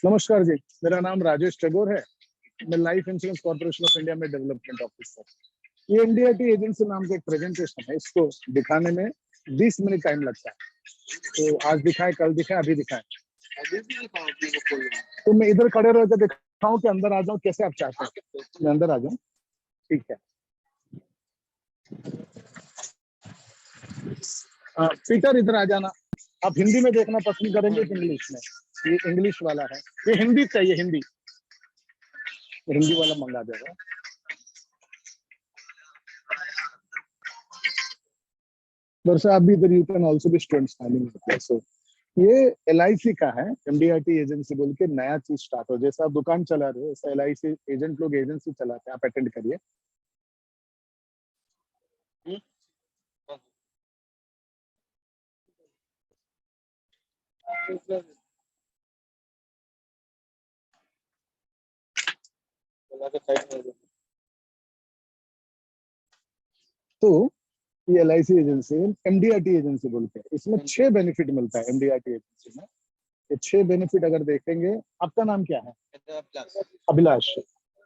नमस्कार जी, मेरा नाम राजेश टैगोर है। मैं life insurance corporation of India में डेवलपमेंट ऑफिसर। ये इंडिया एजेंसी नाम का एक प्रेजेंटेशन है, इसको दिखाने में 20 मिनट टाइम लगता है। तो आज दिखाए, कल दिखाए, अभी दिखाए। तो मैं इधर खड़े रह के दिखाऊं कि अंदर आ जाऊं, कैसे आप चाहते हैं मैं अंदर आ जाऊं? ठीक है। पीटर इधर आ जाना। आप हिंदी में देखना पसंद करेंगे कि इंग्लिश में? ये इंग्लिश वाला है, ये हिंदी चाहिए, हिंदी वाला मंगा देगा। वैसे आप भी इधर, you can also be student smiling. So ये LIC का है, MDRT एजेंसी बोल के नया चीज स्टार्ट हो। जैसे आप दुकान चला रहे हो, ऐसा LIC एजेंट लोग एजेंसी चलाते हैं। आप अटेंड करिए। तो ये LIC एजेंसी MDRT एजेंसी बोलते हैं। इसमें 6 बेनिफिट मिलता है MDRT एजेंसी में। ये 6 बेनिफिट अगर देखेंगे। आपका नाम क्या है? अभिलाष।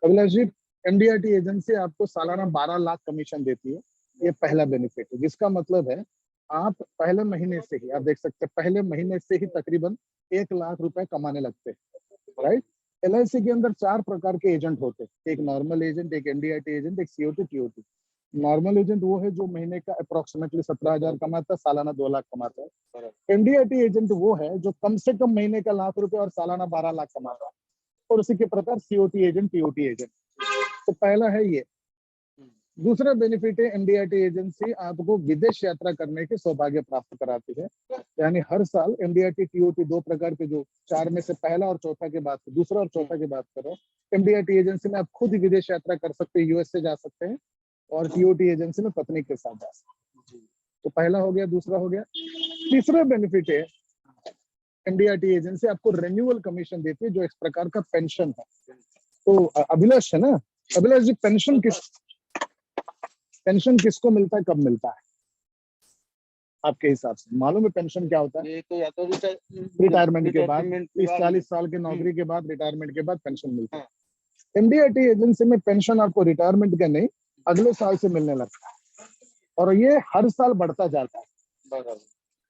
अभिलाष जी, MDRT एजेंसी आपको सालाना 12 लाख कमीशन देती है। ये पहला बेनिफिट है, जिसका मतलब है आप पहले महीने से ही, आप देख सकते हैं, पहले महीने से ही तकरीबन 1 लाख रुपए कमाने लगते हैं। राइट। LIC के अंदर 4 प्रकार के एजेंट होते हैं। एक नॉर्मल एजेंट, एक MDRT एजेंट, एक COT TOT। नॉर्मल एजेंट वो है जो महीने का अप्रोक्सीमेटली 17,000 कमाता है, सालाना 2 लाख कमाता है। MDRT एजेंट वो है जो कम से कम महीने का लाख रुपए और सालाना 12 लाख कमाता है। और उसी के प्रकार COT एजेंट, TOT एजेंट। तो पहला है ये। दूसरा बेनिफिट है, MDRT एजेंसी आपको विदेश यात्रा करने के सौभाग्य प्राप्त कराती है। यानी हर साल MDRT TOT 2 प्रकार के, जो 4 में से पहला और चौथा के बाद, दूसरा और चौथा की बात करो, MDRT एजेंसी में आप खुद ही विदेश यात्रा कर सकते हैं, US से जा सकते हैं, और TOT एजेंसी में पत्नी के साथ जा सकते हैं। तो पहला हो गया, दूसरा हो गया। तीसरा बेनिफिट है, MDRT एजेंसी आपको रेन्यूअल कमीशन देती है, जो इस प्रकार का पेंशन है। तो अभिलाष है ना, अभिलाष जी, पेंशन किसको मिलता है, कब मिलता है आपके हिसाब से? मालूम है पेंशन क्या होता है? ये तो या तो रिटायरमेंट के बाद, 30-40 साल के नौकरी के बाद, रिटायरमेंट के बाद पेंशन मिलता है। MDRT एजेंसी में पेंशन आपको रिटायरमेंट के नहीं, अगले साल से मिलने लगता है, और ये हर साल बढ़ता जाता है।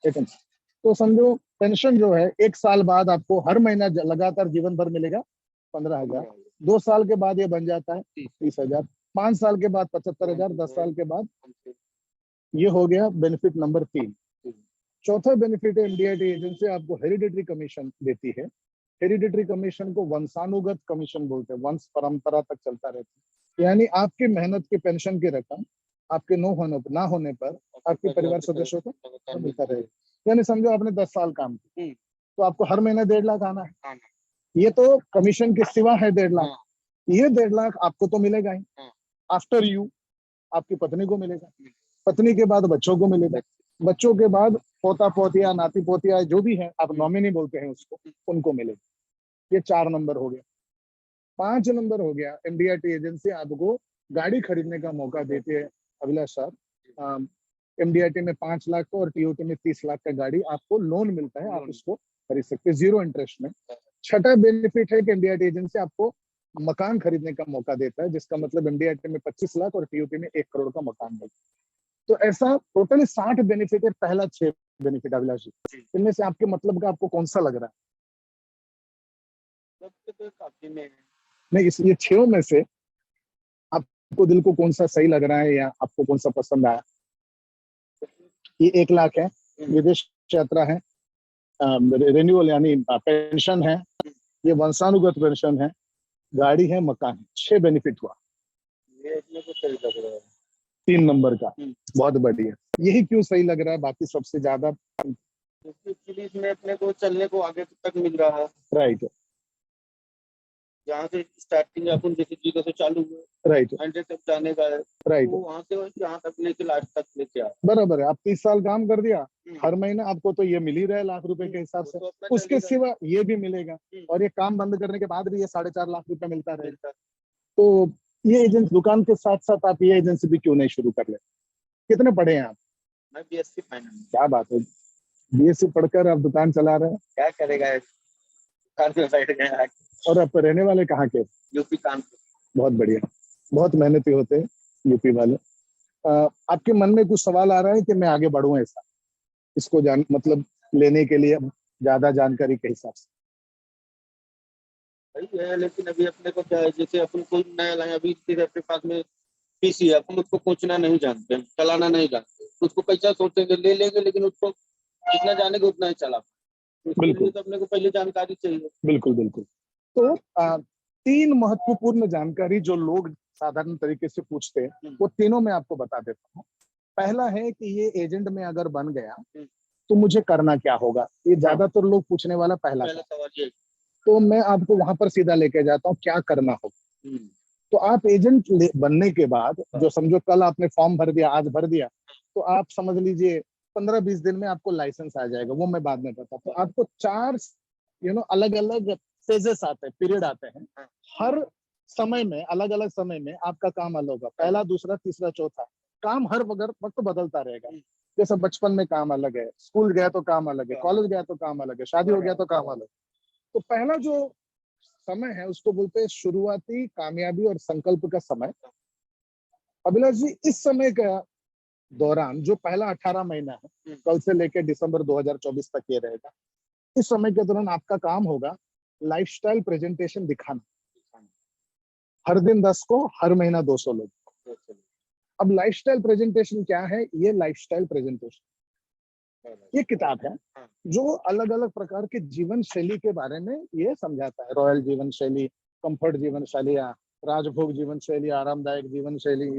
ठीक है। तो समझो पेंशन जो है 1 साल बाद आपको हर महीना लगातार जीवन भर मिलेगा 15,000। 2 साल के बाद ये बन जाता है 30,000। 5 साल के बाद 75,000। 10 साल के बाद। ये हो गया बेनिफिट नंबर 3। चौथा बेनिफिट है, MDRT एजेंसी आपको हेरिडिटरी कमीशन देती है। हेरिडिटरी कमीशन को वंशानुगत कमीशन बोलते हैं, वंश परंपरा तक चलता रहता है। यानी आपकी मेहनत की पेंशन की रकम आपके ना होने पर आपके परिवार सदस्यों को मिलता रहेगा। यानी समझो आपने 10 साल काम किया, तो आपको हर महीने 1.5 लाख आना है। ये तो कमीशन के सिवा है 1.5 लाख। ये 1.5 लाख आपको तो मिलेगा ही। आफ्टर यू आपकी पत्नी को मिलेगा, पत्नी के बाद बच्चों को मिलेगा, बच्चों के बाद पोता पोतिया, नाती पोतिया, जो भी है, आप नॉमिनी बोलते हैं उसको, उनको मिलेगा। ये 4 नंबर हो गया। 5 नंबर हो गया, MDRT एजेंसी आपको गाड़ी खरीदने का मौका देती है। अभिलाष साहब, MDRT में 5 लाख का और TOT में 30 लाख का गाड़ी आपको लोन मिलता है, आप उसको खरीद सकते हैं 0 इंटरेस्ट में। छठा बेनिफिट है कि MDRT एजेंसी आपको मकान खरीदने का मौका देता है, जिसका मतलब MDRT में 25 लाख और TOT में 1 करोड़ का मकान मिलता है। तो ऐसा टोटली 60 बेनिफिट है। पहला 6 बेनिफिट अभिलाष जी, इनमें से आपके मतलब का आपको कौन सा लग रहा है? नहीं, ये 6 में से आपको दिल को कौन सा सही लग रहा है, या आपको कौन सा पसंद आया? ये 1 लाख है, विदेश यात्रा है, रिन्यूअल यानी पेंशन है, ये वंशानुगत पेंशन है, गाड़ी है, मकान है। 6 बेनिफिट हुआ। ये इसमें तो सही लग रहा है 3 नंबर का। बहुत बढ़िया। यही क्यों सही लग रहा है बाकी सबसे ज्यादा? क्योंकि इसमें अपने को चलने को आगे तक मिल रहा है। राइट। जहाँ से स्टार्टिंग अपन जैसे 0 से चालू हुए, राइट, 100 तक जाने का है। राइट, तो वहाँ से यहाँ तक लेके लास्ट तक लेके आए। बराबर है। आप 30 साल काम कर दिया, हर महीने आपको तो ये मिल ही रहा है लाख रुपए के हिसाब से, उसके सिवा ये भी मिलेगा, और ये काम बंद करने के बाद भी ये 4.5 लाख रुपए मिलता रहेगा। तो ये एजेंसी, दुकान के साथ साथ आप ये एजेंसी भी क्यों नहीं शुरू कर ले? कितने पढ़े हैं आप? मैं BSc फाइनेंस। क्या बात है, BSc पढ़कर आप दुकान चला रहे हैं। क्या करेगा, कानपुर साइड गए। और आप रहने वाले कहाँ के? यूपी कानपुर। बहुत बढ़िया, बहुत मेहनती होते हैं यूपी वाले। आपके मन में कुछ सवाल आ रहा है कि मैं आगे बढ़ूं ऐसा, इसको जान मतलब लेने के लिए ज्यादा जानकारी के हिसाब से? सही है, लेकिन अभी अपने को क्या है, जैसे अपन कोई नया लाए, अभी फिर अपने पास में पीसी है, अपन उसको कोचना नहीं जानते, चलाना नहीं जानते, तो उसको कैसा सोचेंगे ले लेंगे, लेकिन उसको जितना जानेंगे उतना ही चला। तो इसके लिए बिल्कुल तो अपने को पहले जानकारी चाहिए। बिल्कुल बिल्कुल। तो तीन महत्वपूर्ण जानकारी जो लोग साधारण तरीके से पूछते हैं, वो तीनों मैं आपको बता देता हूँ। पहला है कि ये एजेंट में अगर बन गया तो मुझे करना क्या होगा, ये ज्यादातर लोग पूछने वाला पहला सवाल ये। तो मैं आपको वहां पर सीधा लेके जाता हूँ, क्या करना होगा। तो आप एजेंट बनने के बाद, जो समझो कल आपने फॉर्म भर दिया, आज भर दिया, तो आप समझ लीजिए 15-20 दिन में आपको लाइसेंस आ जाएगा। वो मैं बाद में बताता हूँ। तो आपको 4 अलग अलग फेजेस आते हैं, पीरियड आते हैं। हर समय में, अलग अलग समय में आपका काम अलग होगा। पहला, दूसरा, तीसरा, चौथा। काम हर वक्त बदलता रहेगा। जैसे बचपन में काम अलग है, स्कूल गया तो काम अलग है, कॉलेज गया तो काम अलग है, शादी हो गया तो काम अलग। तो पहला जो समय है उसको बोलते हैं शुरुआती कामयाबी और संकल्प का समय। अभिलाष जी, इस समय का दौरान जो पहला 18 महीना है, कल से लेकर दिसंबर 2024 तक ये रहेगा। इस समय के दौरान आपका काम होगा लाइफस्टाइल प्रेजेंटेशन दिखाना। हर दिन 10 को, हर महीना 200 लोग। अब लाइफस्टाइल प्रेजेंटेशन क्या है? ये लाइफस्टाइल प्रेजेंटेशन ये किताब है जो अलग अलग प्रकार के जीवन शैली के बारे में ये समझाता है। रॉयल जीवन शैली, कंफर्ट जीवन शैली, राजभोग जीवन शैली, आरामदायक जीवन शैली,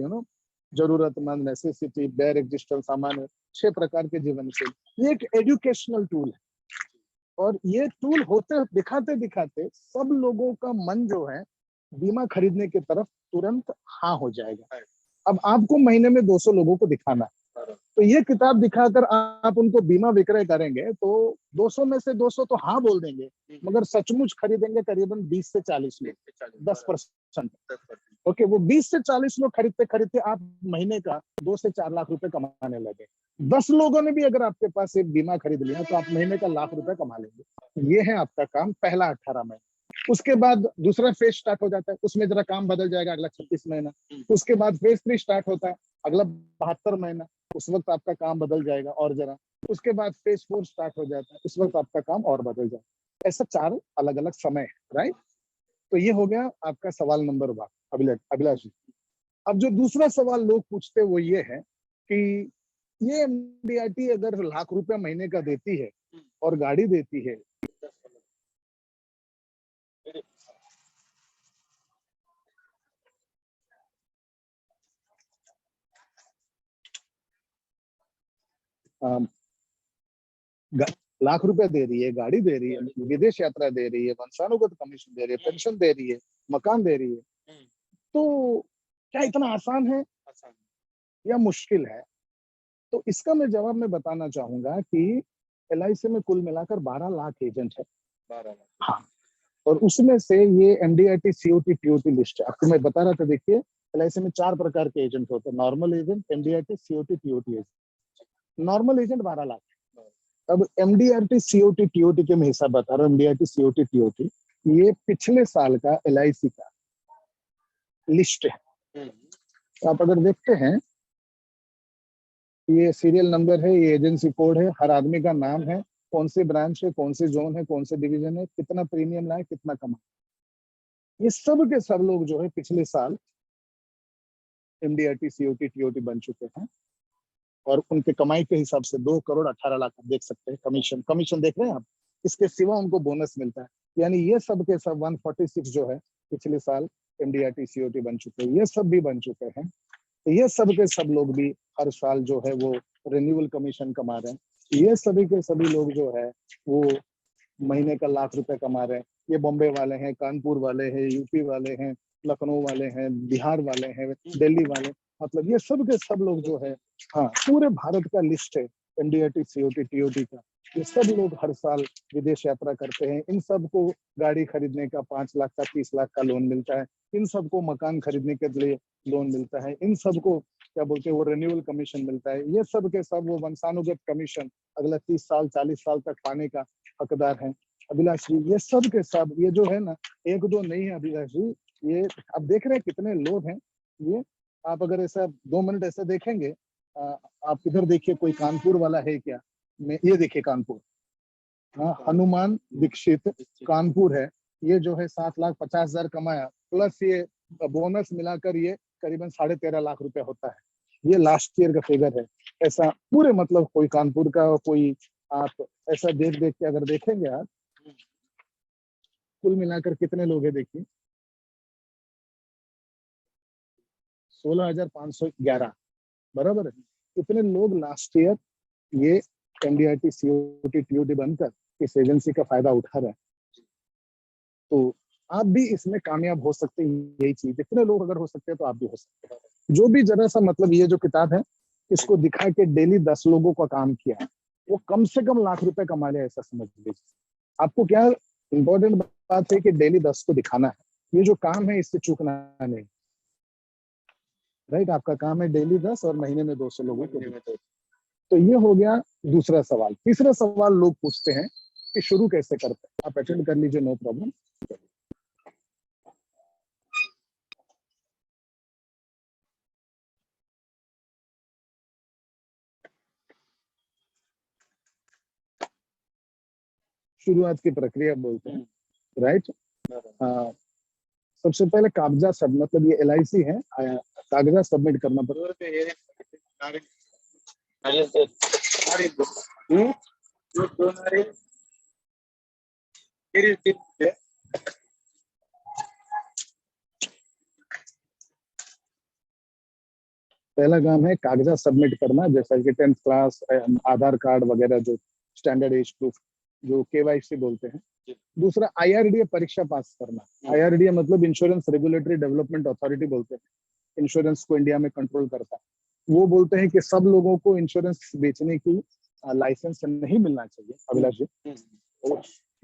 जरूरतमंद, नेसेसिटी, बेयर एग्जिस्टेंस, सामान्य, 6 प्रकार के जीवन शैली। ये एक एजुकेशनल टूल है, और ये टूल होते दिखाते दिखाते सब लोगों का मन जो है बीमा खरीदने की तरफ तुरंत हाँ हो जाएगा। अब आपको महीने में 200 लोगों को दिखाना है, तो ये किताब दिखाकर आप उनको बीमा विक्रय करेंगे तो 200 में से 200 तो हाँ बोल देंगे, मगर सचमुच खरीदेंगे करीबन 20 से 40 लोग, 10%। ओके, वो 20 से 40 लोग खरीदते खरीदते आप महीने का 2 से 4 लाख रुपए कमाने लगे। 10 लोगों ने भी अगर आपके पास एक बीमा खरीद लिया तो आप महीने का लाख रुपए कमा लेंगे। ये है आपका काम पहला 18 महीना। उसके बाद दूसरा फेज स्टार्ट हो जाता है, उसमें जरा काम बदल जाएगा, अगला 36 महीना। उसके बाद फेज 3 स्टार्ट होता है, अगला 72 महीना। उस वक्त आपका काम बदल जाएगा और जरा। उसके बाद फेज 4 स्टार्ट हो जाता है, उस वक्त आपका काम और बदल जाएगा। ऐसा 4 अलग अलग समय है, राइट। तो ये हो गया आपका सवाल नंबर 1 अभिलाष जी। अब जो दूसरा सवाल लोग पूछते वो ये है कि ये एमडीआरटी अगर लाख रुपए महीने का देती है और गाड़ी देती है, लाख रुपए दे रही है, गाड़ी दे रही है, विदेश यात्रा दे रही है, वंशानुगत कमीशन दे रही है, पेंशन दे रही है, मकान दे रही है, तो क्या इतना आसान है या मुश्किल है? तो इसका मैं जवाब में बताना चाहूंगा कि एलआईसी में कुल मिलाकर 12 लाख एजेंट है। 12 लाख, हाँ। और उसमें से ये एमडीआरटी सीओटी टीओटी लिस्ट है। आपको मैं बता रहा था, देखिए एलआईसी में 4 प्रकार के एजेंट होते हैं, normal agent, MDRT, COT, TOT agent. Normal agent 12 lakh. अब एमडीआरटी सीओटी टीओटी के मैं हिसाब बता रहा हूँ। एमडीआरटी सीओटी टीओटी ये पिछले साल का एलआईसी का लिस्ट है। आप अगर देखते हैं, ये सीरियल नंबर है, ये एजेंसी कोड है, हर आदमी का नाम है, कौन सी ब्रांच है, कौन सी जोन है, कौन से डिवीजन है, कितना प्रीमियम लाए, कितना कमा। ये सब के सब लोग जो है पिछले साल एमडीआरटी सीओटी टीओटी बन चुके हैं, और उनके कमाई के हिसाब से 2 करोड़ 18 लाख आप देख सकते हैं। कमीशन देख रहे हैं आप। इसके सिवा उनको बोनस मिलता है। यानी ये सब के सब 146 जो है पिछले साल एमडीआरटी सीओटी बन चुके हैं, ये सब भी बन चुके हैं। तो ये सब के सब लोग भी हर साल जो है वो रिन्यूअल कमीशन कमा रहे हैं। ये सभी के सभी लोग जो है वो महीने का लाख रुपए कमा रहे हैं। ये बॉम्बे वाले हैं, कानपुर वाले हैं, यूपी वाले हैं, लखनऊ वाले हैं, बिहार वाले हैं, दिल्ली वाले, मतलब ये सब के सब लोग जो है, हाँ, पूरे भारत का लिस्ट है एमडीआरटी सीओटी टीओटी का। ये सब लोग हर साल विदेश यात्रा करते हैं। इन सबको गाड़ी खरीदने का 5 लाख का, 30 लाख का लोन मिलता है। इन सबको मकान खरीदने के लिए लोन मिलता है। इन सबको क्या बोलते हैं, वो रिन्यूअल कमीशन मिलता है। ये सब के सब वो वंशानुगत कमीशन अगला 30 साल 40 साल तक पाने का हकदार हैं। अभिलाष जी, ये सब के सब ये जो है ना, एक दो नहीं है अभिलाष जी, ये आप देख रहे हैं कितने लोग हैं ये। आप अगर ऐसा 2 मिनट ऐसा देखेंगे, आप इधर देखिए कोई कानपुर वाला है क्या, ये देखिए कानपुर, हाँ, हनुमान दीक्षित कानपुर है, ये जो है 7,50,000 कमाया, प्लस ये बोनस मिलाकर ये करीबन 13.5 लाख रुपया होता है। ये लास्ट ईयर का फिगर है। ऐसा पूरे मतलब कोई कानपुर का कोई, आप ऐसा देख देख के अगर देखेंगे आप, कुल मिलाकर कितने लोग हैं देखिए, 16,511, बराबर है। इतने लोग लास्ट ईयर ये एनडीआरटी सीओटी टीओटी बनकर इस एजेंसी का फायदा उठा रहे हैं। तो आप भी इसमें कामयाब हो सकते हैं, यही चीज, इतने लोग अगर हो सकते हैं तो आप भी हो सकते हैं। जो भी जरा सा मतलब ये जो किताब है, इसको दिखा के डेली 10 लोगों का काम किया है, वो कम से कम लाख रुपए कमा ले, ऐसा समझ लीजिए। आपको क्या इंपॉर्टेंट बात है कि डेली 10 को दिखाना है, ये जो काम है इससे चूकना नहीं, राइट। आपका काम है डेली 10 और महीने में 200 लोगों को। तो ये हो गया दूसरा सवाल। तीसरा सवाल लोग पूछते हैं कि शुरू कैसे करते हैं। आप अटेंड कर लीजिए, नो प्रॉब्लम। शुरुआत की प्रक्रिया बोलते हैं, राइट। सबसे पहले कागजात सब, मतलब ये LIC है, कागजात सबमिट करना पड़ेगा। पहला काम है कागजात सबमिट करना, जैसा कि 10th क्लास, आधार कार्ड वगैरह, जो स्टैंडर्ड एज प्रूफ, जो KYC बोलते हैं। दूसरा IRDA परीक्षा पास करना। IRDA मतलब इंश्योरेंस रेगुलेटरी डेवलपमेंट अथॉरिटी बोलते हैं, इंश्योरेंस को इंडिया में कंट्रोल करता है। वो बोलते हैं कि सब लोगों को इंश्योरेंस बेचने की लाइसेंस नहीं मिलना चाहिए, अभिलाष जी।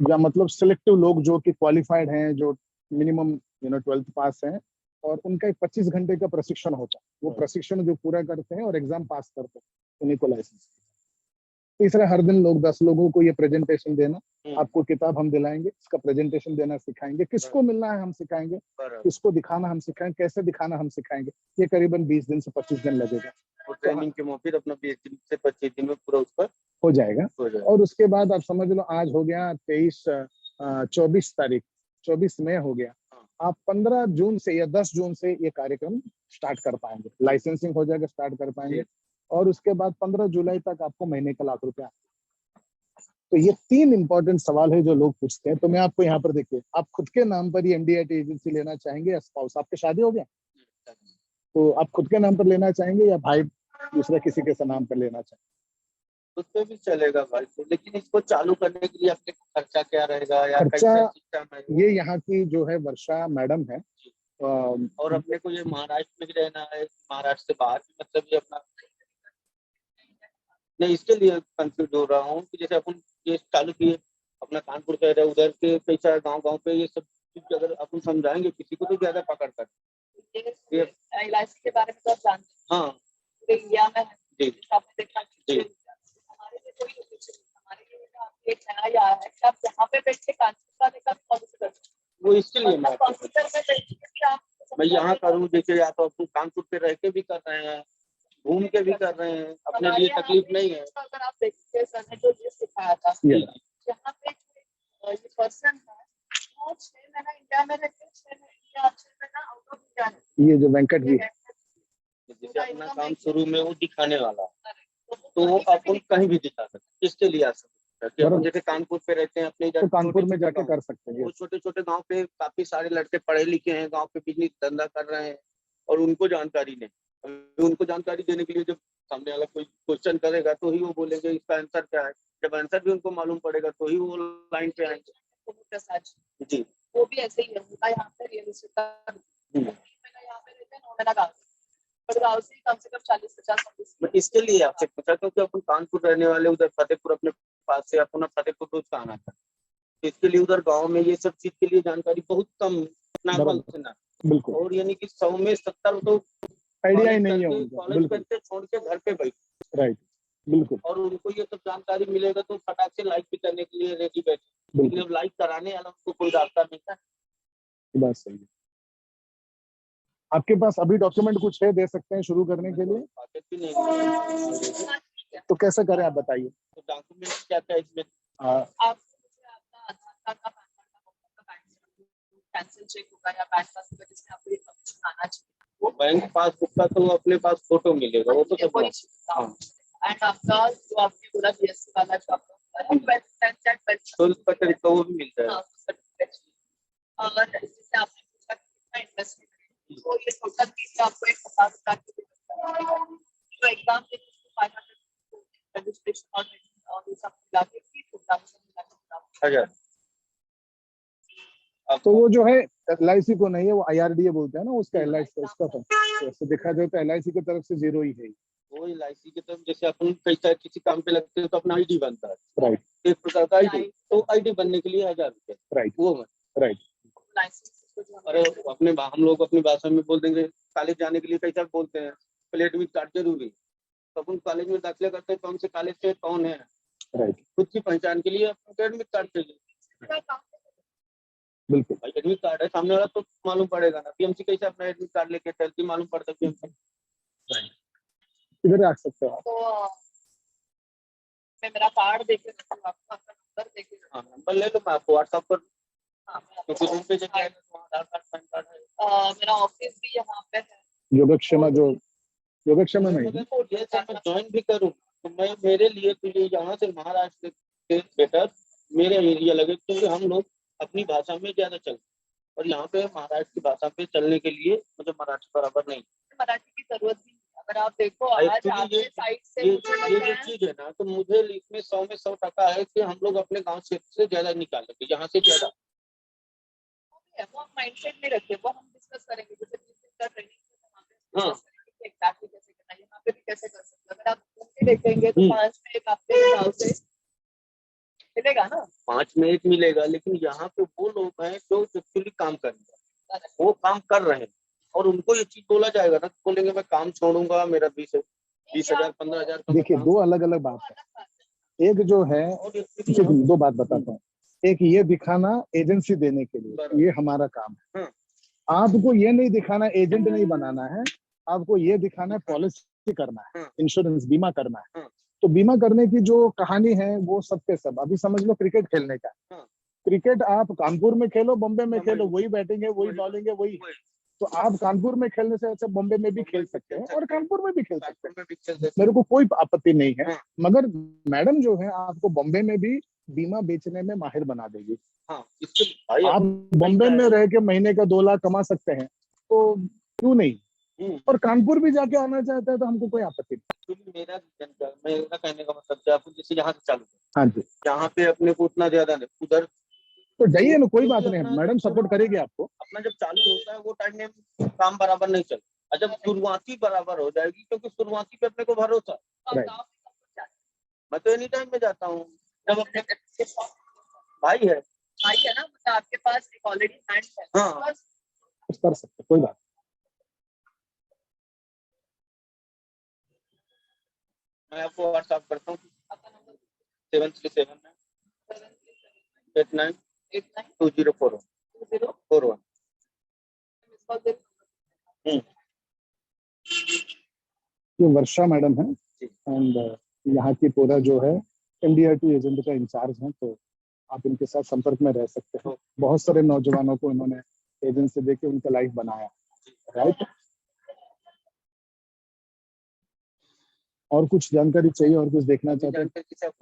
या मतलब सिलेक्टिव लोग जो कि क्वालिफाइड हैं, जो मिनिमम 12th पास हैं, और उनका एक 25 घंटे का प्रशिक्षण होता है, वो प्रशिक्षण जो पूरा करते हैं और एग्जाम पास करते हैं, उन्हीं को लाइसेंस। तीसरा, हर दिन लोग 10 लोगों को ये प्रेजेंटेशन देना। आपको किताब हम दिलाएंगे, इसका प्रेजेंटेशन देना सिखाएंगे, किसको मिलना है हम सिखाएंगे, किसको दिखाना हम सिखाएंगे, कैसे दिखाना हम सिखाएंगे। ये करीबन 20 दिन से 25 दिन लगेगा। ट्रेनिंग के मौके अपना 20 दिन से 25 दिन में पूरा उस पर हो जाएगा। और उसके बाद आप समझ लो, आज हो गया 24 तारीख, 24 मई हो गया। आप 15 जून से या 10 जून से ये कार्यक्रम स्टार्ट कर पाएंगे, लाइसेंसिंग हो जाएगा, स्टार्ट कर पाएंगे। और उसके बाद 15 जुलाई तक आपको महीने का लाख रुपया। तो ये 3 इंपॉर्टेंट सवाल है जो लोग पूछते हैं। तो मैं आपको यहाँ पर देखिए, आप खुद के नाम पर ये एनडीआरटी एजेंसी लेना चाहेंगे या स्पाउस, आपकी शादी हो गया तो आप खुद के नाम पर लेना चाहेंगे या भाई दूसरे किसी के नाम पर लेना चाहेंगे? उस पे भी चलेगा भाई, लेकिन इसको चालू करने के लिए अपने खर्चा क्या रहेगा या खर्चा? ये यहाँ की जो है वर्षा मैडम है, और अपने को ये महाराष्ट्र में भी रहना है, महाराष्ट्र से बाहर भी, मतलब ये अपना नहीं, इसके लिए कंफ्यूज हो रहा हूँ कि जैसे अपन ये चालू किए, अपना कानपुर शहर है, उधर के पैसा गांव पे ये सब चीज अगर अपन समझाएंगे किसी को तो ज्यादा पकड़ कर ये LIC के बारे में तो आप जानते हैं। हाँ, इंडिया में जी आपने देखा हमारे लिए कोई हमारे लिए आपके एक नया आया है कि आप यहाँ पे बैठ के कानपुर का पॉलिसी कर सकते हैं। वो इसके लिए मैं कंप्यूटर में बैठ के आप मैं यहाँ करूँ, जैसे या तो अपन कानपुर पे रह के भी कर रहे हैं, घूम के भी कर रहे हैं, अपने लिए तकलीफ नहीं है। अगर आप देखिए सर ने जो ये सिखाया था, यहाँ पे ये पर्सन है वो 6 महीना इंडिया में रहते हैं, 6 महीना आउट ऑफ इंडिया। ये जो वेंकट भी है, जैसे अपना काम शुरू में वो दिखाने वाला, तो वो अपन कहीं भी दिखा सकते। इसके लिए आ सकते हैं, जैसे कानपुर पे रहते हैं अपने, तो कानपुर में जाके कर सकते हैं। वो छोटे छोटे गांव पे काफी सारे लड़के पढ़े लिखे हैं, गांव पे बिजनेस धंधा कर रहे हैं, और उनको जानकारी नहीं। उनको जानकारी देने के लिए जब सामने वाला कोई क्वेश्चन करेगा तो ही वो बोलेंगे इसका आंसर क्या है। जब आंसर भी उनको मालूम पड़ेगा तो ही वो लाइन पे आएंगे। जी, वो भी ऐसे ही है, उनका यहाँ पे रियल एस्टेट का यहाँ पे रहते हैं, 9 महीना गाँव पर गाँव से कम 40-50। इसके लिए आपसे पूछा क्योंकि अपन कानपुर रहने वाले, उधर फतेहपुर अपने पास से, अपना फतेहपुर रोज का आना था, इसके लिए उधर गांव में ये सब चीज के लिए जानकारी बहुत कम, नॉर्मल से ना। बिल्कुल। और यानी कि 100 में 70 तो आइडिया ही नहीं है उनको, कॉलेज करके छोड़ के घर पे बैठ, राइट, बिल्कुल। और उनको ये सब जानकारी मिलेगा तो फटाक से लाइफ भी करने के लिए रेडी बैठे। लेकिन अब लाइफ कराने वाला उनको कोई रास्ता नहीं था। ये बात सही है। आपके पास अभी डॉक्यूमेंट कुछ है, दे सकते हैं शुरू करने के लिए? आगे भी नहीं। तो कैसे करें आप बताइए। तो डॉक्यूमेंट क्या क्या इसमें? हाँ, आप मुझे अपना आधार कार्ड का, पैन कार्ड का, बैंक कैंसिल चेक होगा या बैंक पासबुक का, जिसमें आपको इन्फॉर्मेशन आना चाहिए वो बैंक पासबुक का तो अपने पास फोटो मिलेगा, वो तो सब वही एंड आपका जो आपने बोला जीएसटी वाला जो आपका तो उसका तरीका वो भी मिलता है। और जैसे आपने पूछा कि कितना इन्वेस्टमेंट है, तो ये टोटल चीज आपको 1,000 की तो एग्जाम के 500 रजिस्ट्रेशन और ये सब मिला के 30,000 तो वो जो है LIC को नहीं है, वो IRDA बोलते हैं ना उसका, LIC उसका तो ऐसे देखा जाए तो LIC की तरफ से 0 ही है। वो LIC की तरफ जैसे अपन किसी काम पे लगते हैं तो अपना ID बनता है, राइट, एक प्रकार का ID, तो ID बनने के लिए 1,000 रुपये, राइट, वो राइट। अरे अपने हम लोग अपनी भाषा में बोल देंगे, कॉलेज जाने के लिए कैसा बोलते हैं, प्लेट में कार्ड जरूरी, तो अपन कॉलेज में दाखिला करते हैं कौन से कॉलेज से कौन है, राइट, खुद की पहचान के लिए अपन एडमिट कार्ड चाहिए। बिल्कुल। भाई एडमिट कार्ड है सामने वाला तो मालूम पड़ेगा ना, PMC कैसे अपना एडमिट कार्ड लेके चलती, मालूम पड़ता है PMC। इधर आ सकते हो तो मैं मेरा कार्ड देके आपको अपना नंबर देके नंबर ले लो, मैं आपको व्हाट्सएप पर तो रूम पे जगह है, आधार कार्ड पैन कार्ड है। मेरा ऑफिस भी यहाँ पे है, योगक्षेमा, जो योगक्षेमा में देखो जैसे मैं ज्वाइन भी करूँ तो मैं मेरे लिए तो ये यहाँ से महाराष्ट्र के बेटर मेरे एरिया लगे, क्योंकि हम लोग अपनी भाषा में ज्यादा चलते हैं और यहाँ पे महाराष्ट्र की भाषा पे चलने के लिए मुझे मराठी बराबर नहीं, मराठी की जरूरत नहीं। अगर आप देखो आज आपके साइड से ये जो चीज है ना, तो मुझे इसमें 100 में 100% है कि हम लोग अपने गांव क्षेत्र से ज्यादा निकालेंगे, यहाँ से ज्यादा वो हम माइंडसेट में रखे, वो हम डिस्कस करेंगे, जैसे ट्रेनिंग एग्जैक्टली कैसे करना है, यहाँ पे भी कैसे कर सकते हैं। अगर आप देखेंगे तो 5 में 1 आपके गाँव से मिलेगा ना, 5 में 1 मिलेगा, लेकिन यहाँ पे वो लोग हैं जो एक्चुअली काम करेंगे, वो काम कर रहे हैं और उनको ये चीज बोला जाएगा ना, बोलेंगे मैं काम छोड़ूंगा, मेरा 20,000 15,000। देखिए, दो अलग अलग बात है। एक जो है, दो बात बताता हूँ। एक ये दिखाना एजेंसी देने के लिए, ये हमारा काम है। आपको ये नहीं दिखाना, एजेंट नहीं बनाना है, आपको ये दिखाना है पॉलिसी करना है, इंश्योरेंस बीमा करना है। तो बीमा करने की जो कहानी है वो सब पे सब, अभी समझ लो क्रिकेट खेलने का, क्रिकेट आप कानपुर में खेलो, बॉम्बे में खेलो, वही बैटिंगे, वही बॉलिंग है, वही। तो आप कानपुर में खेलने से अच्छा बॉम्बे में भी खेल सकते हैं और कानपुर में भी खेल सकते हैं, मेरे को कोई आपत्ति नहीं है। मगर मैडम जो है आपको बॉम्बे में भी बीमा बेचने में माहिर बना देगी। आप बॉम्बे में रह के महीने का 2 लाख कमा सकते हैं, तो क्यों नहीं। और कानपुर भी जाके आना चाहता है तो हमको कोई आपत्ति नहीं। मेरा कहने का मतलब आप जैसे यहाँ से चालू, हाँ जी, यहाँ पे अपने को उतना ज्यादा नहीं, उधर तो जाइए ना, कोई बात नहीं, मैडम सपोर्ट करेगी आपको। अपना जब चालू होता है वो टाइम में काम बराबर नहीं चलता, जब शुरुआती बराबर हो जाएगी, क्योंकि शुरुआती पे अपने को भरोसा, मैं तो एनी टाइम में जाता हूँ जब अपने भाई है ना, मतलब आपके पास एक ऑलरेडी हैंड है। हाँ, कर सकते, कोई बात। मैं आपको व्हाट्सएप करता हूँ 73789892041। ये वर्षा मैडम है एंड यहाँ की पूरा जो है MDRT एजेंट का इंचार्ज है, तो आप इनके साथ संपर्क में रह सकते हैं। बहुत सारे नौजवानों को इन्होंने एजेंसी देके उनका लाइफ बनाया, राइट। और कुछ जानकारी चाहिए और कुछ देखना चाहते हैं?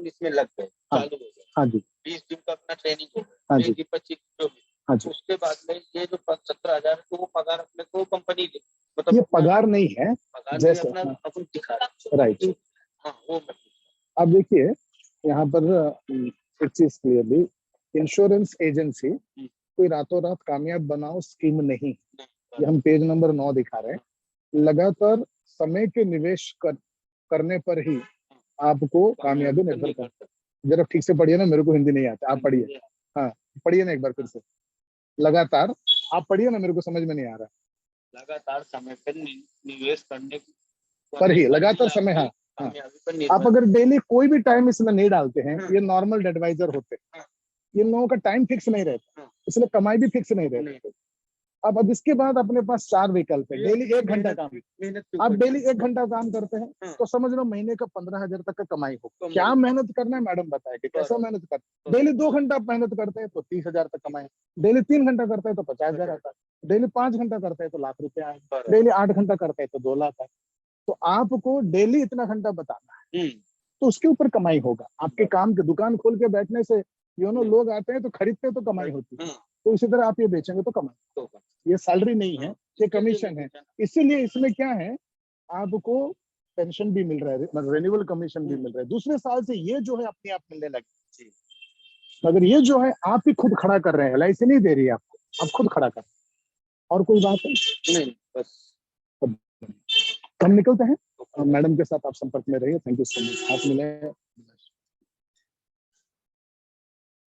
इसमें लग गए, चालू हो गए। हाँ जी, 20 दिन का अपना ट्रेनिंग, हाँ जी, 25 हाँ जी। उसके बाद में ये जो 17,000 तो वो पगार अपने को कंपनी दे, मतलब ये पगार नहीं है, पगार जैसे अपन दिखा, राइट। हाँ वो अब देखिए यहाँ पर एक चीज क्लियरली, इंश्योरेंस एजेंसी कोई रातों रात कामयाब बनाओ स्कीम नहीं। ये हम पेज नंबर 9 दिखा रहे हैं। लगातार समय के निवेश करने पर ही आपको कामयाबी निर्भर करता है। जरा ठीक से पढ़िए ना, मेरे को हिंदी नहीं आता, आप पढ़िए। हाँ पढ़िए ना एक बार फिर से, लगातार आप पढ़िए ना, मेरे को समझ में नहीं आ रहा। लगातार समय पर निवेश करने पर ही लगातार समय, हाँ हाँ। आप अगर डेली कोई भी टाइम इसमें नहीं डालते हैं, ये नॉर्मल एडवाइजर होते हैं, इन लोगों का टाइम फिक्स नहीं रहता, हाँ। इसलिए कमाई भी फिक्स नहीं रहती। अब इसके बाद अपने पास 4 विकल्प है। डेली 1 घंटा काम, मेहनत के आप ऊपर डेली 1 घंटा काम करते हैं हाँ। तो समझ लो महीने का 15,000 तक का कमाई हो। कमाई। क्या मेहनत करना है मैडम बताए कि कैसा बराबर। मेहनत करते हैं। डेली 2 घंटा आप मेहनत करते हैं तो 30,000 तक कमाए, डेली 3 घंटा करते हैं तो 50,000 आता है, डेली 5 घंटा करते हैं तो लाख रुपया आए, बराबर। डेली 8 घंटा करते हैं तो 2 लाख आए। तो आपको डेली इतना घंटा बताना है तो उसके ऊपर कमाई होगा। आपके काम की दुकान खोल के बैठने से लोग आते हैं तो खरीदते हैं तो कमाई होती है। हाँ। तो इसी तरह आप ये बेचेंगे तो कमाई, तो ये सैलरी नहीं है, हाँ। ये कमीशन है। इसीलिए इसमें क्या है, आपको पेंशन भी मिल रहा है, रेन्यूअल कमीशन भी मिल रहा है। दूसरे साल से ये जो है अपने आप मिलने लगे, मगर ये जो है आप ही खुद खड़ा कर रहे हैं, LIC नहीं दे रही है आपको, आप खुद खड़ा कर। और कोई बात है? नहीं, बस हम निकलते हैं। मैडम के साथ आप संपर्क में रहिए। Thank you so much. आप मिले